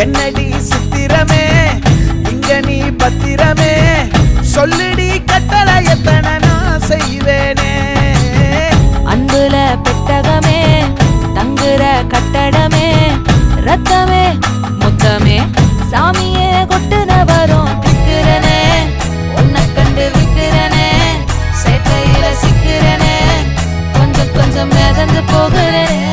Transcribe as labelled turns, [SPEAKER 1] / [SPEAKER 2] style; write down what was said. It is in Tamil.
[SPEAKER 1] என்னடி சித்திரமே இங்க நீ பத்திரமே சொல்லுடி கட்டளை எத்தனை நான் செய்வேனே
[SPEAKER 2] அன்புல பெட்டகமே தங்குற கட்டடமே ரத்தமே முத்தமே சாமியே கொட்டுன வரும் திக்கிறனே உன்னை கண்டு விக்கிறனே சேட்டையில சிக்கிறனே கொஞ்சம் கொஞ்சம் மிதந்து போகிறேன்